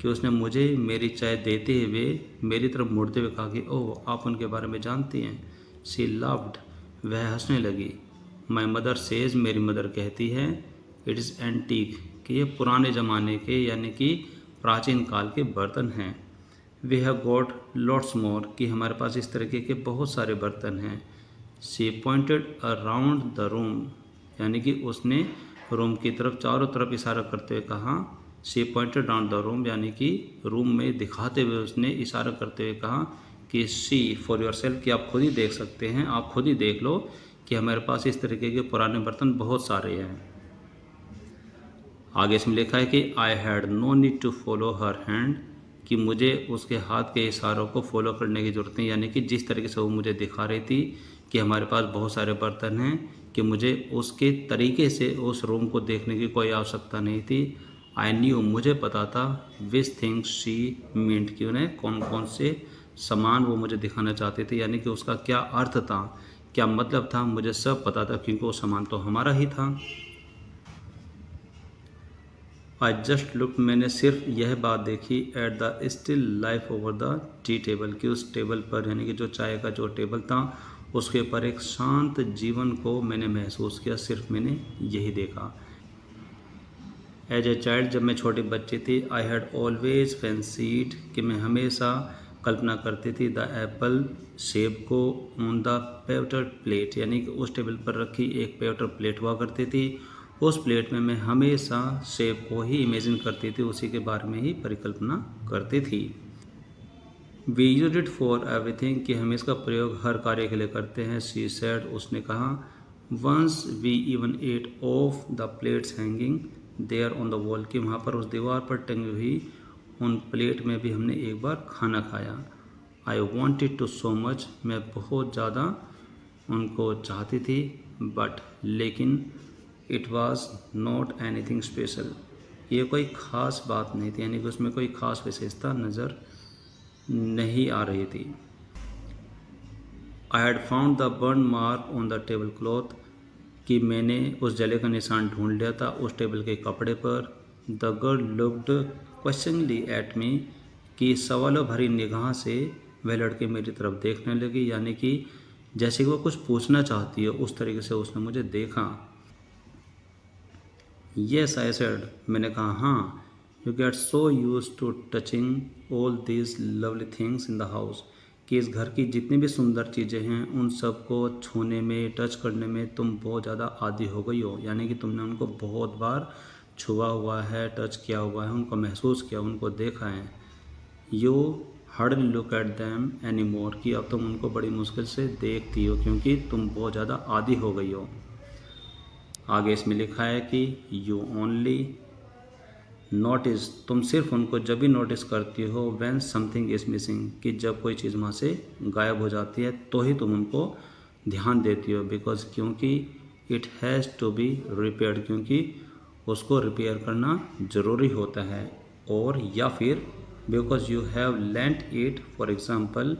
कि उसने मुझे मेरी चाय देते हुए मेरी तरफ मुड़ते हुए कहा कि ओह आप उनके बारे में जानती हैं। शी लव्ड, वह हंसने लगी। माई मदर सेज, मेरी मदर कहती है। इट इज़ एंटीक, कि ये पुराने ज़माने के यानी कि प्राचीन काल के बर्तन हैं। We have got lots more, कि हमारे पास इस तरीके के बहुत सारे बर्तन हैं। She pointed around the room, यानी कि उसने रूम की तरफ चारों तरफ इशारा करते हुए कहा। She pointed around the room, यानी कि रूम में दिखाते हुए उसने इशारा करते हुए कहा कि सी फॉर योर सेल्फ, कि आप खुद ही देख सकते हैं, आप खुद ही देख लो कि हमारे पास इस तरीके के पुराने बर्तन बहुत सारे हैं। आगे इसमें लिखा है कि I had no need to follow her hand, कि मुझे उसके हाथ के इशारों को फॉलो करने की ज़रूरत नहीं, यानी कि जिस तरीके से वो मुझे दिखा रही थी कि हमारे पास बहुत सारे बर्तन हैं, कि मुझे उसके तरीके से उस रूम को देखने की कोई आवश्यकता नहीं थी। आई न्यू, मुझे पता था विच थिंग्स शी मींट, कि उन्हें कौन कौन से सामान वो मुझे दिखाना चाहते थे, यानी कि उसका क्या अर्थ था, क्या मतलब था, मुझे सब पता था, क्योंकि वो सामान तो हमारा ही था। आई जस्ट लुक, मैंने सिर्फ यह बात देखी। At the still life over the tea table, कि उस टेबल पर, यानी कि जो चाय का जो टेबल था उसके ऊपर एक शांत जीवन को मैंने महसूस किया, सिर्फ मैंने यही देखा। एज ए चाइल्ड, जब मैं छोटी बच्ची थी, आई हैड ऑलवेज फैंसीड, कि मैं हमेशा कल्पना करती थी द एप्पल सेब को ऑन द पेवटर प्लेट, यानी कि उस टेबल पर रखी एक पेवटर प्लेट हुआ करती थी। उस प्लेट में मैं हमेशा सेब को ही इमेजिन करती थी, उसी के बारे में ही परिकल्पना करती थी। We use it for everything, कि हम इसका प्रयोग हर कार्य के लिए करते हैं। शी सेड, उसने कहा। Once we even ate off the plates hanging there on the wall, कि वहाँ पर उस दीवार पर टंगी हुई उन प्लेट में भी हमने एक बार खाना खाया। I wanted to so much, मैं बहुत ज़्यादा उनको चाहती थी, बट लेकिन it was not anything special, ये कोई ख़ास बात नहीं थी, यानी कि उसमें कोई ख़ास विशेषता नज़र नहीं आ रही थी। I had found the burn mark on the table cloth, कि मैंने उस जले का निशान ढूंढ लिया था उस टेबल के कपड़े पर। The girl looked questioningly at me, कि सवालों भरी निगाह से वह लड़की मेरी तरफ देखने लगी, यानी कि जैसे कि वो कुछ पूछना चाहती है उस तरीके से उसने मुझे देखा। येस आई सेड, मैंने कहा हाँ। You get so use to touching all these lovely things in the house, कि इस घर की जितनी भी सुंदर चीज़ें हैं उन सब को छूने में, टच करने में तुम बहुत ज़्यादा आदी हो गई हो, यानी कि तुमने उनको बहुत बार छुआ हुआ है, टच किया हुआ है, उनको महसूस किया, उनको देखा है। You hardly look at them any more, कि अब तुम उनको बड़ी मुश्किल से देखती हो क्योंकि तुम बहुत ज़्यादा आदी हो गई हो। आगे इसमें लिखा है कि यू ओनली नोटिस, तुम सिर्फ उनको जब भी नोटिस करती हो व्हेन समथिंग इज़ मिसिंग, कि जब कोई चीज़ वहाँ से गायब हो जाती है तो ही तुम उनको ध्यान देती हो। बिकॉज क्योंकि it has to be repaired, क्योंकि उसको रिपेयर करना ज़रूरी होता है। और या फिर because you have lent it, for example,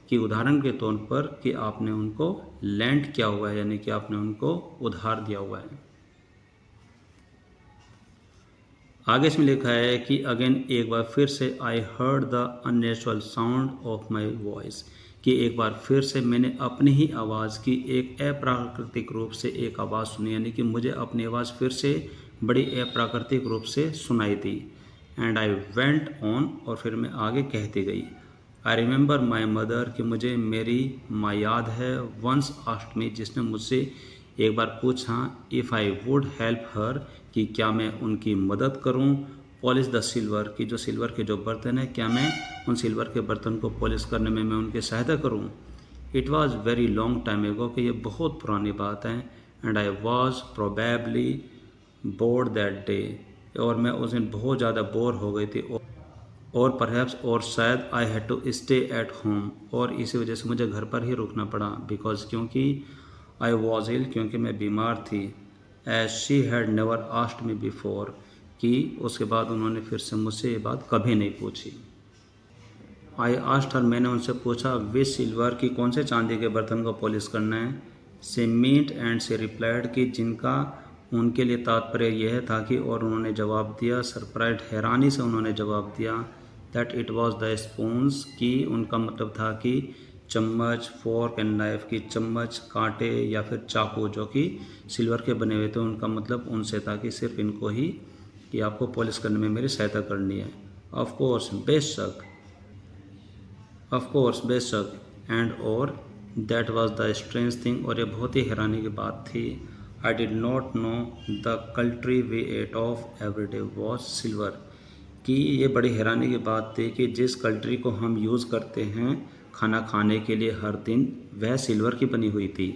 कि उदाहरण के तौर पर कि आपने उनको लेंट किया हुआ है, यानी कि आपने उनको उधार दिया हुआ है। आगे इसमें लिखा है कि अगेन, एक बार फिर से, आई heard the unnatural sound of my voice, कि एक बार फिर से मैंने अपनी ही आवाज़ की एक अप्राकृतिक रूप से एक आवाज़ सुनी, यानी कि मुझे अपनी आवाज़ फिर से बड़ी अप्राकृतिक रूप से सुनाई दी। एंड आई वेंट ऑन, और फिर मैं आगे कहती गई। आई रिमेंबर माई मदर, कि मुझे मेरी माँ याद है। वंस आस्क्ड मी, जिसने मुझसे एक बार पूछा, if I would help her, कि क्या मैं उनकी मदद करूं, पॉलिश द सिल्वर, कि जो सिल्वर के जो बर्तन हैं, क्या मैं उन सिल्वर के बर्तन को पॉलिश करने में मैं उनकी सहायता करूं। It was very long time एगो, कि ये बहुत पुरानी बात है। And I was probably board that day, और मैं उस दिन बहुत ज़्यादा बोर हो गई थी, और परहैप्स, और शायद I had to stay at home, और इसी वजह से मुझे घर पर ही रुकना पड़ा। बिकॉज क्योंकि आई वॉज इल, क्योंकि मैं बीमार थी। As she had never asked me before, कि उसके बाद उन्होंने फिर से मुझसे ये बात कभी नहीं पूछी। आई आस्क्ड हर, मैंने उनसे पूछा, विच सिल्वर, की कौन से चांदी के बर्तन को पॉलिश करना है। से मीट, एंड से रिप्लाइड, कि जिनका उनके लिए तात्पर्य यह था कि, और उन्होंने जवाब दिया, सरप्राइज, हैरानी से उन्होंने जवाब दिया, that it was the spoons, की उनका मतलब था कि चम्मच, फोर्क एंड नाइफ, की चम्मच, कांटे या फिर चाकू जो कि सिल्वर के बने हुए थे, उनका मतलब उनसे था कि सिर्फ इनको ही, कि आपको पॉलिश करने में मेरी सहायता करनी है। ऑफ कोर्स, बेशक, एंड और that was the strange thing, और ये बहुत ही हैरानी की बात थी। I did not know the cutlery we ate of every day was silver, कि ये बड़ी हैरानी की बात थी कि जिस कल्ट्री को हम यूज़ करते हैं खाना खाने के लिए हर दिन, वह सिल्वर की बनी हुई थी।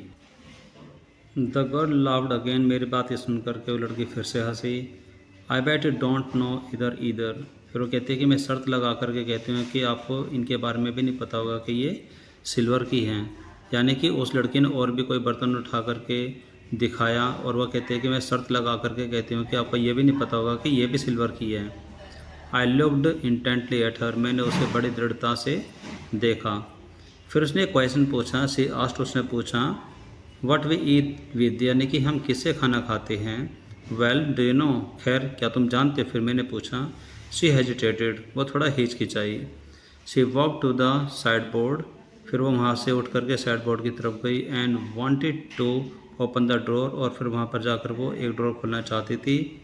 द गर्ल लाव्ड अगेन, मेरी बात ये सुन करके वो लड़की फिर से हंसी। आई बेट यू डोंट नो इधर, फिर वो कहती है कि मैं शर्त लगा करके कहती हूँ कि आपको इनके बारे में भी नहीं पता होगा कि ये सिल्वर की हैं। यानी कि उस लड़की ने और भी कोई बर्तन उठा करके दिखाया, और वह कहती है कि मैं शर्त लगा करके कहती हूँ कि आपको ये भी नहीं पता होगा कि ये भी सिल्वर की है। I looked intently at her, मैंने उसे बड़ी दृढ़ता से देखा। फिर उसने एक क्वेश्चन पूछा, सी आस्क्ड, उसने पूछा, व्हाट वी ईट विद, यानी कि हम किससे खाना खाते हैं। वेल डू यू नो, खैर क्या तुम जानते। फिर मैंने पूछा। शी हेजिटेटेड, वो थोड़ा हिचकिचाई। She walk to the sideboard, फिर वो वहाँ से उठ करके साइड बोर्ड की तरफ गई। And wanted to open the drawer, और फिर वहाँ पर जाकर वो एक ड्रॉर खोलना चाहती थी।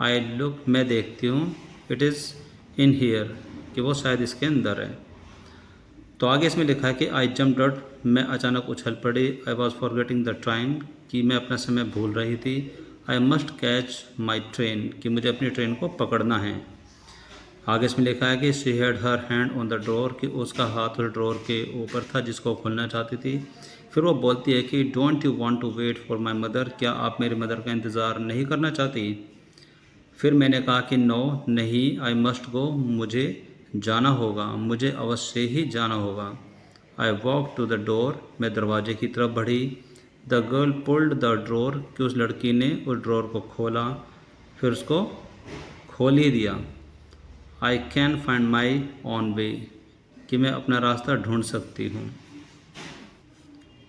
आई लुक, मैं देखती हूँ, इट इज़ इन हियर, कि वो शायद इसके अंदर है। तो आगे इसमें लिखा है कि आई जम्प्ड आउट, मैं अचानक उछल पड़ी। I was forgetting the time, कि मैं अपना समय भूल रही थी। I must catch my train, कि मुझे अपनी ट्रेन को पकड़ना है। आगे इसमें लिखा है कि she had her hand on the drawer, कि उसका हाथ उस ड्रॉर के ऊपर था जिसको खोलना चाहती थी। फिर वो बोलती है कि don't you want to wait for my mother, क्या आप मेरी मदर का इंतज़ार नहीं करना चाहती। फिर मैंने कहा कि नो, नहीं, आई मस्ट गो, मुझे जाना होगा, मुझे अवश्य ही जाना होगा। I walk to the door, मैं दरवाजे की तरफ बढ़ी। The girl pulled the drawer, कि उस लड़की ने उस ड्रॉर को खोला, फिर उसको खोल ही दिया। I can find my own way, कि मैं अपना रास्ता ढूंढ सकती हूँ।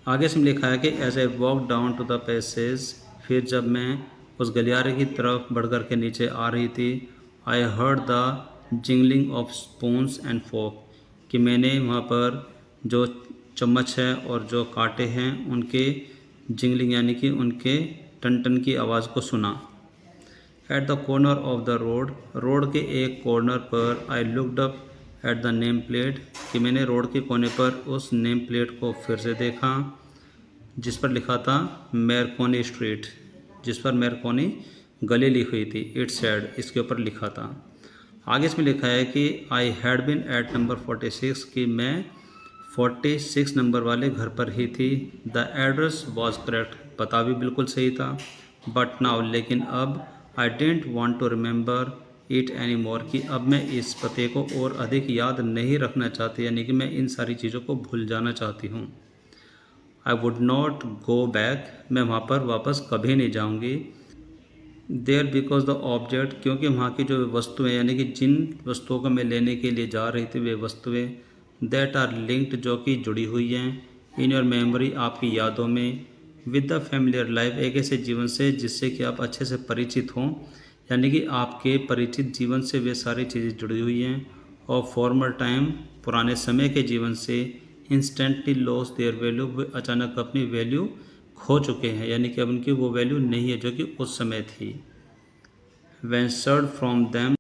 आगे से लिखा है कि as I walk down to the passage, फिर जब मैं उस गलियारे की तरफ बढ़ कर के नीचे आ रही थी, I heard the jingling of spoons and forks, कि मैंने वहाँ पर जो चम्मच है और जो कांटे हैं उनके जिंगलिंग, यानी कि उनके टन टन की आवाज़ को सुना। At the corner of the road के एक कॉर्नर पर, I looked up at the name plate, कि मैंने रोड के कोने पर उस नेम प्लेट को फिर से देखा जिस पर लिखा था मैरकोनी स्ट्रीट, जिस पर मैरकोनी गली लिखी हुई थी। इट सेड, इसके ऊपर लिखा था। आगे इसमें लिखा है कि I had been at number 46, कि मैं 46 नंबर वाले घर पर ही थी। द एड्रेस वॉज करेक्ट, पता भी बिल्कुल सही था। बट नाउ, लेकिन अब, I don't want to remember it any more, कि अब मैं इस पते को और अधिक याद नहीं रखना चाहती, यानी कि मैं इन सारी चीज़ों को भूल जाना चाहती हूँ। I would not go back, मैं वहाँ पर वापस कभी नहीं जाऊँगी। देयर बिकॉज द ऑब्जेक्ट, क्योंकि वहाँ की जो वस्तुएं, यानी कि जिन वस्तुओं को मैं लेने के लिए जा रही थी वे वस्तुएं, दैट आर लिंक्ड, जो कि जुड़ी हुई हैं, इन योर मेमोरी, आपकी यादों में, विद द फैमिलियर लाइफ, एक ऐसे जीवन से जिससे कि आप अच्छे से परिचित हों, यानी कि आपके परिचित जीवन से वे सारी चीज़ें जुड़ी हुई हैं। और फॉर्मर टाइम, पुराने समय के जीवन से, इंस्टेंटली लॉस देयर वैल्यू, वे अचानक अपनी वैल्यू खो चुके हैं, यानी कि अब उनकी वो वैल्यू नहीं है जो कि उस समय थी। वेंसर्ड फ्रॉम देम,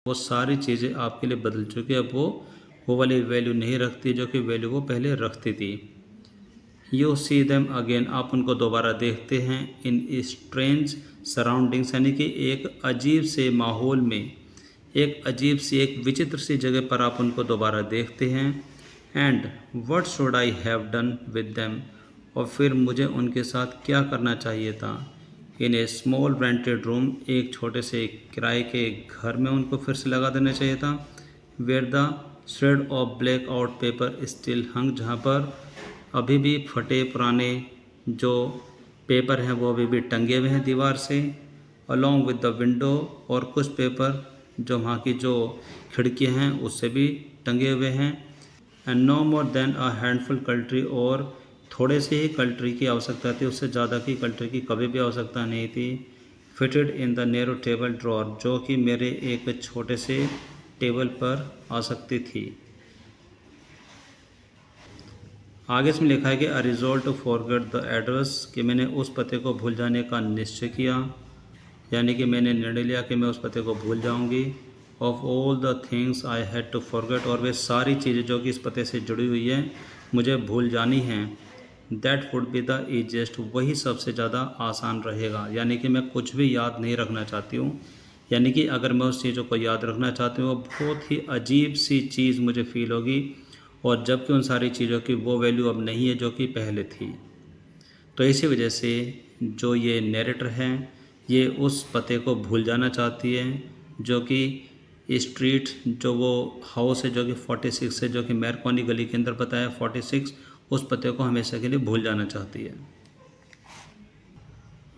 वो सारी चीज़ें आपके लिए बदल चुकी है, अब वो वाली वैल्यू नहीं रखती जो कि वैल्यू वो पहले रखती थी। यू सी देम अगेन, आप उनको दोबारा देखते हैं, इन स्ट्रेंज सराउंडिंग्स, यानी कि एक अजीब से माहौल में, एक अजीब सी, एक विचित्र सी जगह पर आप उनको दोबारा देखते हैं। And what should I have done with them, और फिर मुझे उनके साथ क्या करना चाहिए था। इन ए स्मॉल रेंटेड रूम, एक छोटे से किराए के घर में उनको फिर से लगा देना चाहिए था। Where the shred of blackout paper still hung, जहाँ पर अभी भी फटे पुराने जो पेपर हैं वो अभी भी टंगे हुए हैं दीवार से। अलॉन्ग विद द विंडो, और कुछ पेपर जो वहाँ की जो खिड़कियाँ हैं उससे भी टंगे हुए हैं। And no more than a handful cutlery, और थोड़े से ही कल्ट्री की आवश्यकता थी, उससे ज़्यादा की कल्ट्री की कभी भी आवश्यकता नहीं थी। Fitted in the narrow table drawer, जो कि मेरे एक छोटे से टेबल पर आ सकती थी। आगे इसमें लिखा है कि I resolve to forget the address, कि मैंने उस पते को भूल जाने का निश्चय किया, यानी कि मैंने निर्णय लिया कि मैं उस पते को भूल जाऊंगी। Of all the things I had to forget, और वे सारी चीज़ें जो कि इस पते से जुड़ी हुई हैं मुझे भूल जानी हैं। That would be the easiest, वही सबसे ज़्यादा आसान रहेगा, यानी कि मैं कुछ भी याद नहीं रखना चाहती हूँ, यानी कि अगर मैं उस चीज़ों को याद रखना चाहती हूँ वो बहुत ही अजीब सी चीज़ मुझे फील होगी, और जबकि उन सारी चीज़ों की वो वैल्यू अब नहीं है जो कि पहले थी। तो इसी वजह से जो ये नैरेटर हैं ये उस पते को भूल जाना चाहती है, जो कि स्ट्रीट, जो वो हाउस है जो कि 46 है, जो कि मैरकोनी गली के अंदर पता है 46, उस पते को हमेशा के लिए भूल जाना चाहती है।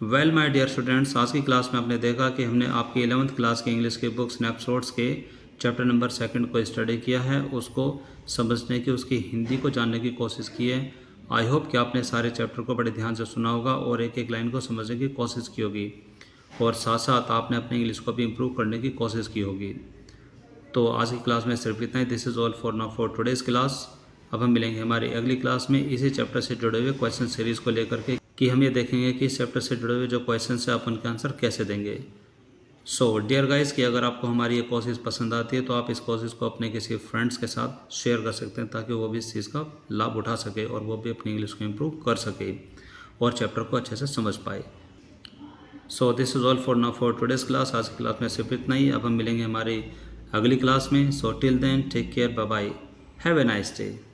वेल माय डियर स्टूडेंट्स, आज की क्लास में आपने देखा कि हमने आपकी 11th क्लास के इंग्लिश के बुक स्नैपशॉट्स के चैप्टर नंबर 2 को स्टडी किया है, उसको समझने की, उसकी हिंदी को जानने की कोशिश की है। आई होप कि आपने सारे चैप्टर को बड़े ध्यान से सुना होगा और एक एक लाइन को समझने की कोशिश की होगी, और साथ साथ आपने अपने इंग्लिश को भी इम्प्रूव करने की कोशिश की होगी। तो आज की क्लास में सिर्फ इतना ही। This is all for now for today's class. अब हम मिलेंगे हमारी अगली क्लास में इसी चैप्टर से जुड़े हुए क्वेश्चन सीरीज़ को लेकर के, कि हम ये देखेंगे कि इस चैप्टर से जुड़े हुए जो क्वेश्चन है आप उनके आंसर कैसे देंगे। सो डियर गाइस, कि अगर आपको हमारी ये कोशिश पसंद आती है तो आप इस कोशिश को अपने किसी फ्रेंड्स के साथ शेयर कर सकते हैं, ताकि वो भी इस चीज़ का लाभ उठा सके और वो भी अपनी इंग्लिश को इम्प्रूव कर सके और चैप्टर को अच्छे से समझ पाए। So this is all for now for today's class. आज की क्लास में सिर्फ इतना ही। अब हम मिलेंगे हमारी अगली क्लास में। So till then take care, bye bye, have a nice day.